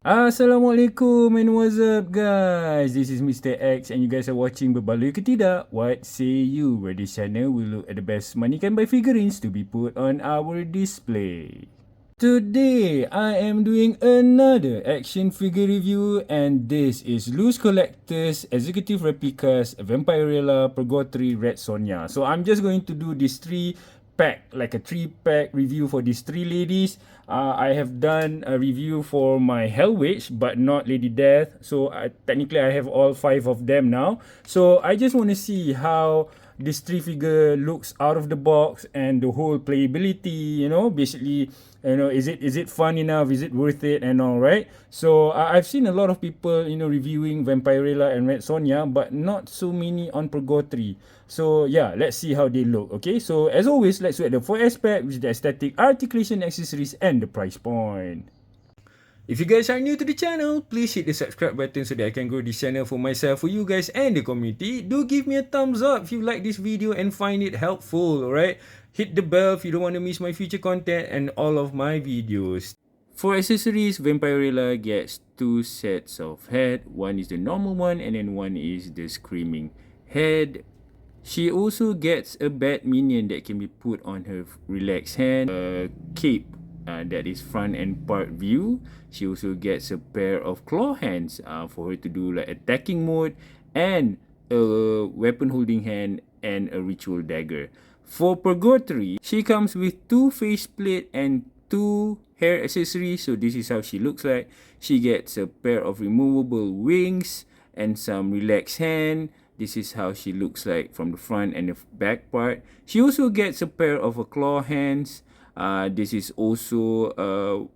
Assalamualaikum and what's up guys? This is Mr. X and you guys are watching Berbaloi ke tidak? What say you? Where this channel will look at the best money can buy figurines to be put on our display. Today, I am doing another action figure review and this is Loose Collectors Executive Replicas Vampirella Purgatory Red Sonja. So I'm just going to do this 3-pack, like a 3-pack review for these 3 ladies. I have done a review for my Hell Witch but not Lady Death. So technically I have all 5 of them now. So I just want to see how this 3 figure looks out of the box and the whole playability, you know, basically, you know, is it fun enough, is it worth it and all, right? So I've seen a lot of people, you know, reviewing Vampirella and Red Sonja, but not so many on Purgatory. So yeah, let's see how they look. Okay, so as always, let's look at the 4 aspect, which is the aesthetic, articulation, accessories and the price point. If you guys are new to the channel, please hit the subscribe button so that I can grow this channel for myself, for you guys and the community. Do give me a thumbs up if you like this video and find it helpful, alright? Hit the bell if you don't want to miss my future content and all of my videos. For accessories, Vampirella gets 2 sets of head. One is the normal one and then one is the screaming head. She also gets a bat minion that can be put on her relaxed hand, a cape that is front and part view. She also gets a pair of claw hands for her to do like attacking mode, and a weapon holding hand and a ritual dagger. For Purgatory, she comes with 2 faceplate and 2 hair accessories. So this is how she looks like. She gets a pair of removable wings and some relaxed hand. This is how she looks like from the front and the back part. She also gets a pair of claw hands. This is also a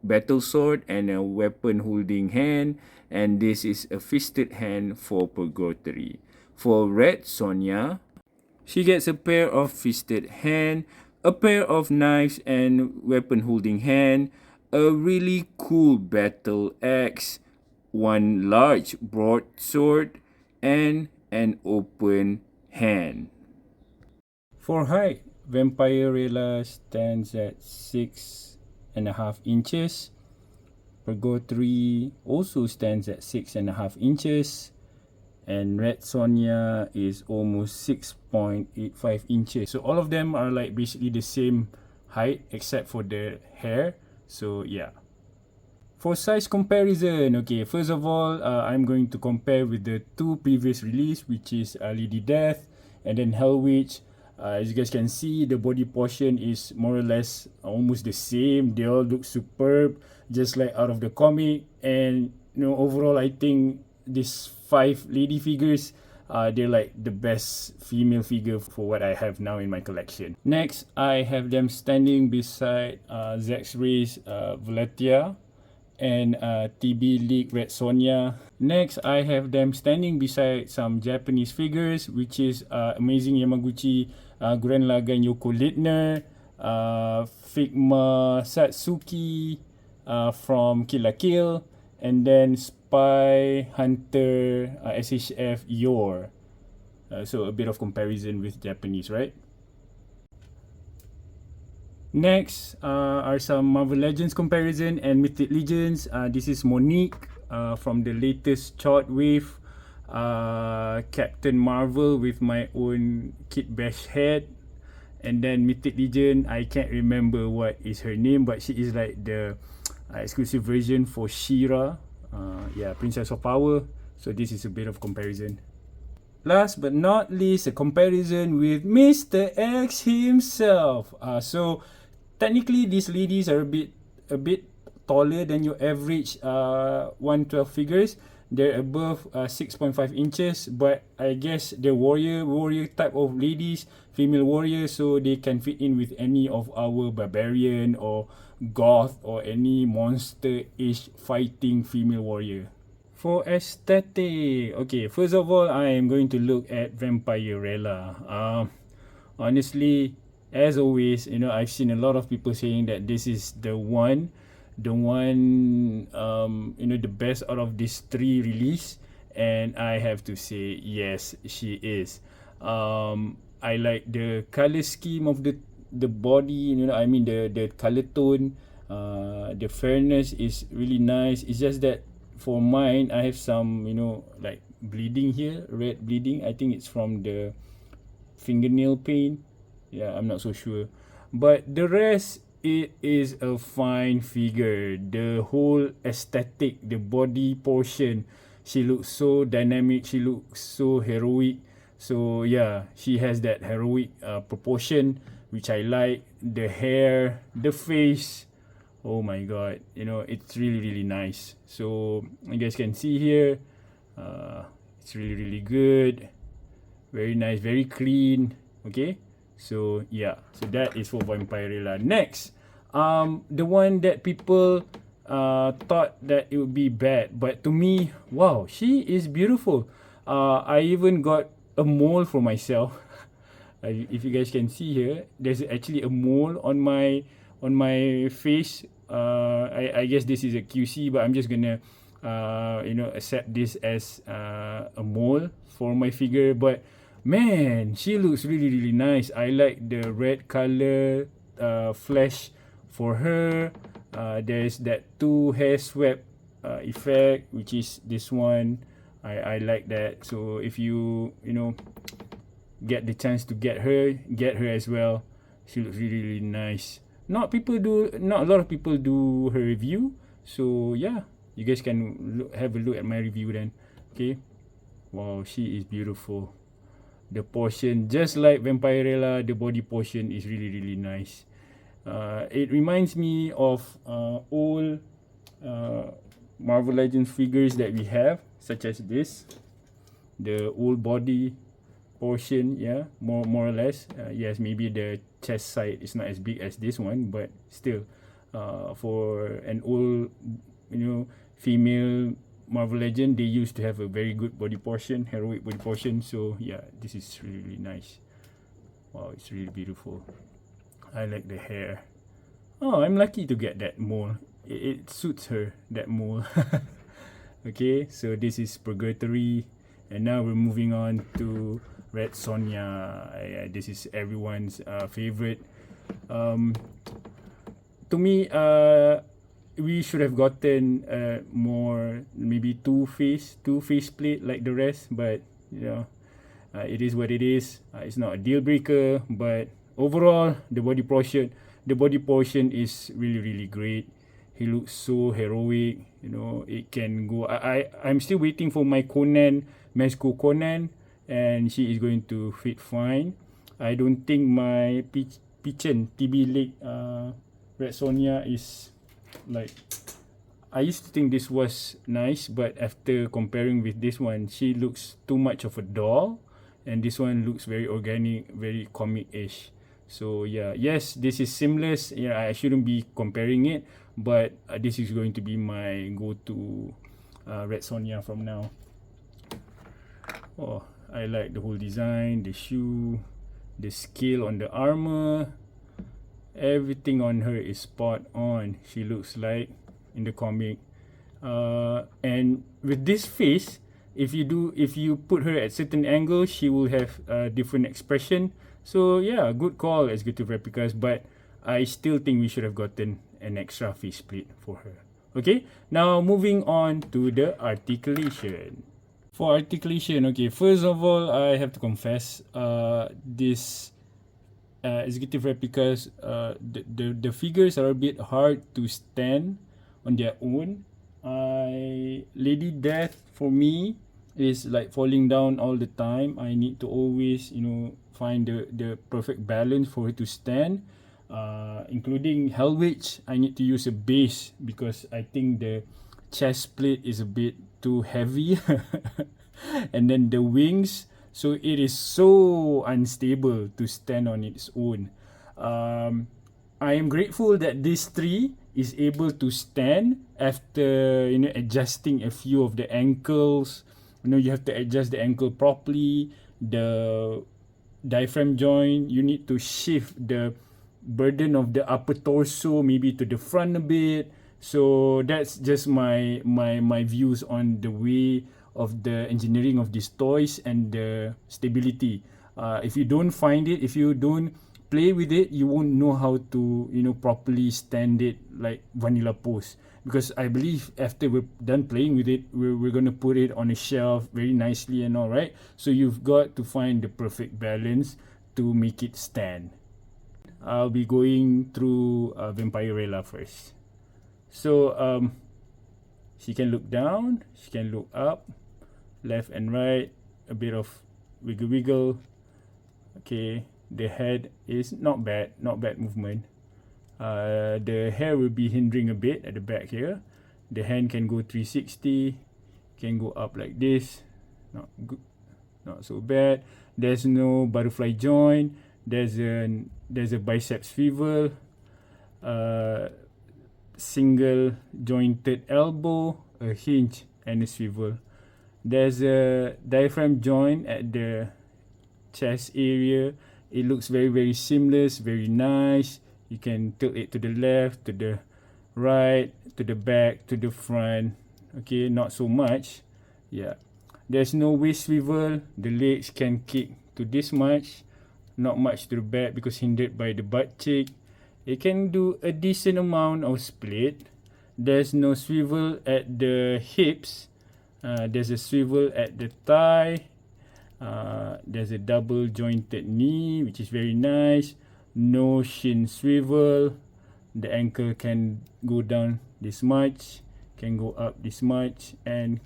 battle sword and a weapon holding hand, and this is a fisted hand for Purgatory. For Red Sonja, she gets a pair of fisted hand, a pair of knives and weapon holding hand, a really cool battle axe, 1 large broadsword, and an open hand. For height, Vampirella stands at 6.5 inches. Purgatory also stands at 6.5 inches. And Red Sonja is almost 6.85 inches. So all of them are like basically the same height except for the hair. So yeah. For size comparison, okay, first of all, I'm going to compare with the 2 previous release, which is Lady Death and then Hell Witch. As you guys can see, the body portion is more or less almost the same. They all look superb, just like out of the comic. And you know, overall, I think these 5 lady figures, they're like the best female figure for what I have now in my collection. Next, I have them standing beside Zack's Race Valetia and TB League Red Sonja. Next, I have them standing beside some Japanese figures, which is Amazing Yamaguchi, Gurren Lagann Yoko Littner, Figma Satsuki from Kill la Kill, and then Spy Hunter SHF Yor. So a bit of comparison with Japanese, right? Next are some Marvel Legends comparison and Mythic Legends. This is Monique from the latest Chart Wave. Captain Marvel with my own Kit Bash head. And then Mythic Legend, I can't remember what is her name, but she is like the exclusive version for She-Ra. Yeah, Princess of Power. So this is a bit of comparison. Last but not least, a comparison with Mr. X himself. So technically these ladies are a bit taller than your average 112 figures. They're above 6.5 inches, but I guess the warrior type of ladies, female warriors, so they can fit in with any of our barbarian or goth or any monster-ish fighting female warrior. For aesthetic, okay, first of all, I am going to look at Vampirella. Honestly, as always, you know, I've seen a lot of people saying that this is the one, you know, the best out of these 3 release, and I have to say, yes, she is. I like the color scheme of the body, you know, I mean the color tone. The fairness is really nice. It's just that for mine, I have some, like bleeding here, red bleeding. I think it's from the fingernail pain. Yeah, I'm not so sure. But the rest, it is a fine figure. The whole aesthetic, the body portion, she looks so dynamic. She looks so heroic. So yeah, she has that heroic proportion, which I like. The hair, the face. Oh my god, it's really really nice. So you guys can see here, it's really really good, very nice, very clean. Okay, so yeah, so that is for Vampirella. Next, the one that people thought that it would be bad, but to me, wow, she is beautiful. I even got a mole for myself. If you guys can see here, there's actually a mole on my face. I guess this is a QC, but I'm just gonna accept this as a mole for my figure. But man, she looks really really nice. I like the red color flesh for her. There's that two hair swept effect, which is this one. I like that. So if you get the chance to get her as well. She looks really really nice. Not a lot of people do her review. So yeah, you guys can have a look at my review then. Okay, wow, she is beautiful. The portion, just like Vampirella, the body portion is really really nice. It reminds me of old Marvel Legends figures that we have, such as this, the old body portion, yeah, more or less. Yes, maybe the chest side is not as big as this one, but still, for an old, female Marvel Legend, they used to have a very good body portion, heroic body portion. So yeah, this is really, really nice. Wow, it's really beautiful. I like the hair. Oh, I'm lucky to get that mole. It suits her, that mole. Okay, so this is Purgatory, and now we're moving on to Red Sonja. This is everyone's favorite. To me, we should have gotten more, maybe two face plate like the rest, but it is what it is. It's not a deal breaker, but overall, the body portion is really really great. He looks so heroic. It can go. I'm still waiting for my Conan, Mezco Conan, and she is going to fit fine. I don't think my Pichen TB leg Red Sonja is like. I used to think this was nice, but after comparing with this one, she looks too much of a doll, and this one looks very organic, very comic-ish. So yeah, yes, this is seamless. Yeah, I shouldn't be comparing it, but this is going to be my go-to Red Sonja from now. Oh, I like the whole design, the shoe, the scale on the armor. Everything on her is spot on. She looks like in the comic. And with this face, if you put her at certain angles, she will have a different expression. So yeah, good call, Executive Replicas, but I still think we should have gotten an extra face plate for her. Okay, now moving on to the articulation. For articulation, okay, first of all, I have to confess, this Executive Replicas, the figures are a bit hard to stand on their own. Lady Death for me is like falling down all the time. I need to always find the perfect balance for her to stand. Including Hellwitch, I need to use a base because I think the chest plate is a bit too heavy. And then the wings, so it is so unstable to stand on its own. I am grateful that this tree is able to stand after adjusting a few of the ankles. You have to adjust the ankle properly. The diaphragm joint, you need to shift the burden of the upper torso maybe to the front a bit. So that's just my views on the way of the engineering of these toys and the stability. If you don't find it, if you don't play with it, you won't know how to, you know, properly stand it like vanilla pose. Because I believe after we're done playing with it, we're gonna put it on a shelf very nicely and all, right? So you've got to find the perfect balance to make it stand. I'll be going through Vampirella first. So she can look down, she can look up, left and right, a bit of wiggle wiggle. Okay, the head is not bad movement. The hair will be hindering a bit at the back here. The hand can go 360, can go up like this. Not good, not so bad. There's no butterfly joint. There's a bicep swivel, single jointed elbow, a hinge and a swivel. There's a diaphragm joint at the chest area. It looks very seamless, very nice. You can tilt it to the left, to the right, to the back, to the front. Okay, not so much. Yeah. There's no waist swivel. The legs can kick to this much. Not much to the back because hindered by the butt cheek. It can do a decent amount of split. There's no swivel at the hips. There's a swivel at the thigh. There's a double jointed knee, which is very nice. No shin swivel. The ankle can go down this much, can go up this much, and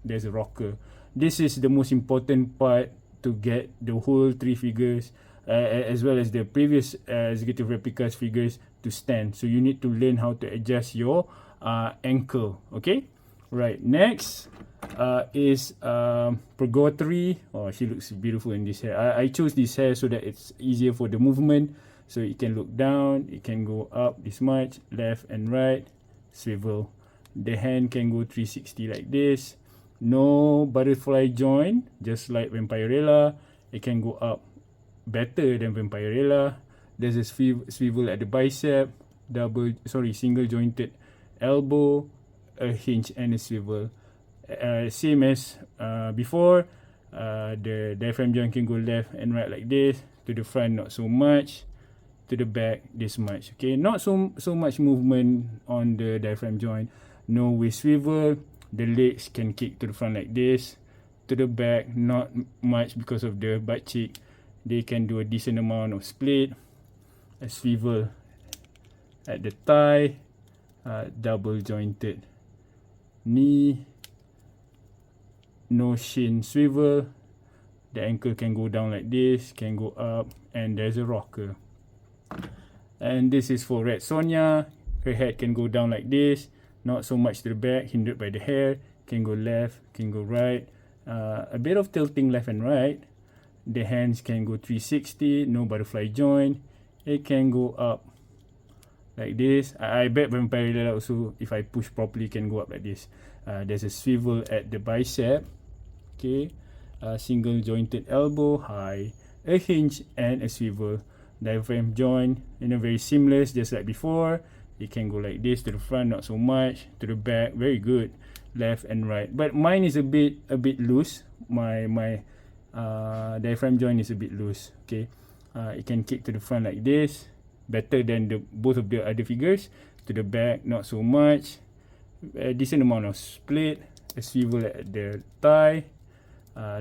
there's a rocker. This is the most important part to get the whole three figures, as well as the previous executive replicas figures to stand. So you need to learn how to adjust your ankle. Okay, right. Next is Purgatory. Oh, she looks beautiful in this hair. I chose this hair so that it's easier for the movement. So it can look down, it can go up this much, left and right, swivel. The hand can go 360 like this. No butterfly joint, just like Vampirella. It can go up better than Vampirella. There's a swivel at the bicep, single jointed elbow, a hinge and a swivel. Same as before. The diaphragm joint can go left and right like this. To the front, not so much. To the back, this much. Okay, not so much movement on the diaphragm joint. No waist swivel. The legs can kick to the front like this. To the back, not much because of the butt cheek. They can do a decent amount of split. A swivel at the thigh. Double jointed knee. No shin swivel. The ankle can go down like this, can go up, and there's a rocker. And this is for Red Sonja. Her head can go down like this, not so much to the back, hindered by the hair. Can go left, can go right. A bit of tilting left and right. The hands can go 360, no butterfly joint. It can go up like this. I bet Vampirella also, if I push properly, can go up like this. There's a swivel at the bicep. Okay, single jointed elbow, high, a hinge and a swivel. Diaphragm joint, you know, very seamless, just like before. It can go like this to the front, not so much. To the back, very good. Left and right. But mine is a bit loose. My diaphragm joint is a bit loose. Okay, it can kick to the front like this, better than both of the other figures. To the back, not so much. A decent amount of split. A swivel at the thigh.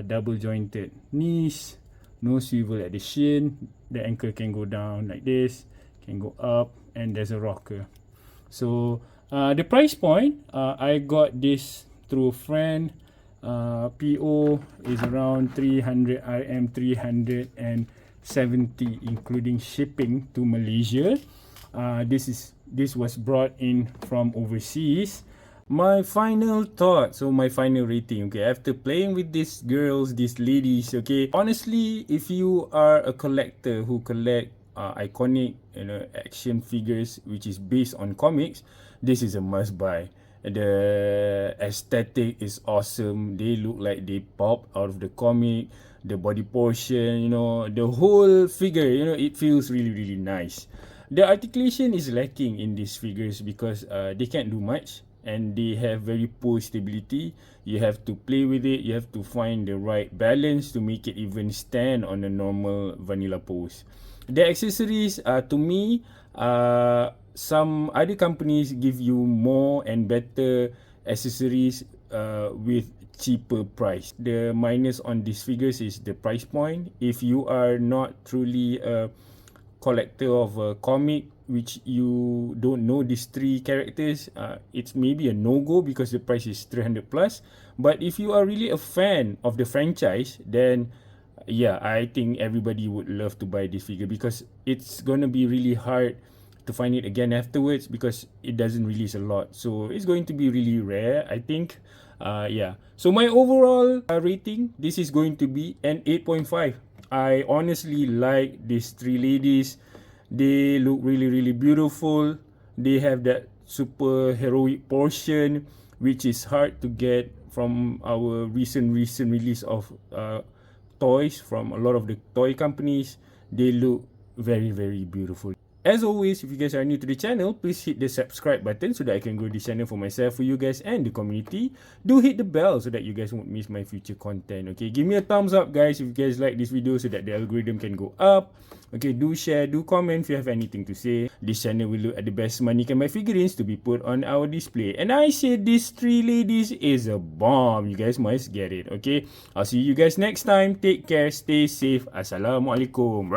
Double jointed knees. No swivel at the shin. The ankle can go down like this, can go up, and there's a rocker. So the price point, I got this through a friend. PO is around 300 RM, 370 including shipping to Malaysia. This was brought in from overseas. My final thoughts, so my final rating, okay, after playing with these girls, these ladies, okay, honestly, if you are a collector who collect iconic, you know, action figures which is based on comics, this is a must buy. The aesthetic is awesome. They look like they pop out of the comic. The body portion, you know, the whole figure, you know, it feels really nice. The articulation is lacking in these figures because they can't do much. And they have very poor stability. You have to play with it. You have to find the right balance to make it even stand on a normal vanilla pose. The accessories, to me, some other companies give you more and better accessories with cheaper price. The minus on these figures is the price point. If you are not truly a collector of a comic which you don't know these three characters, it's maybe a no-go because the price is 300 plus. But if you are really a fan of the franchise, then yeah, I think everybody would love to buy this figure because it's gonna be really hard to find it again afterwards because it doesn't release a lot. So it's going to be really rare, I think. Yeah. So my overall rating, this is going to be an 8.5. I honestly like these three ladies. They look really beautiful. They have that super heroic portion which is hard to get from our recent release of toys from a lot of the toy companies. They look very beautiful. As always, if you guys are new to the channel, please hit the subscribe button so that I can grow this channel for myself, for you guys and the community. Do hit the bell so that you guys won't miss my future content. Okay, give me a thumbs up guys if you guys like this video so that the algorithm can go up. Okay, do share, do comment if you have anything to say. This channel will look at the best money can buy figurines to be put on our display. And I said these three ladies is a bomb. You guys must get it. Okay, I'll see you guys next time. Take care, stay safe. Assalamualaikum.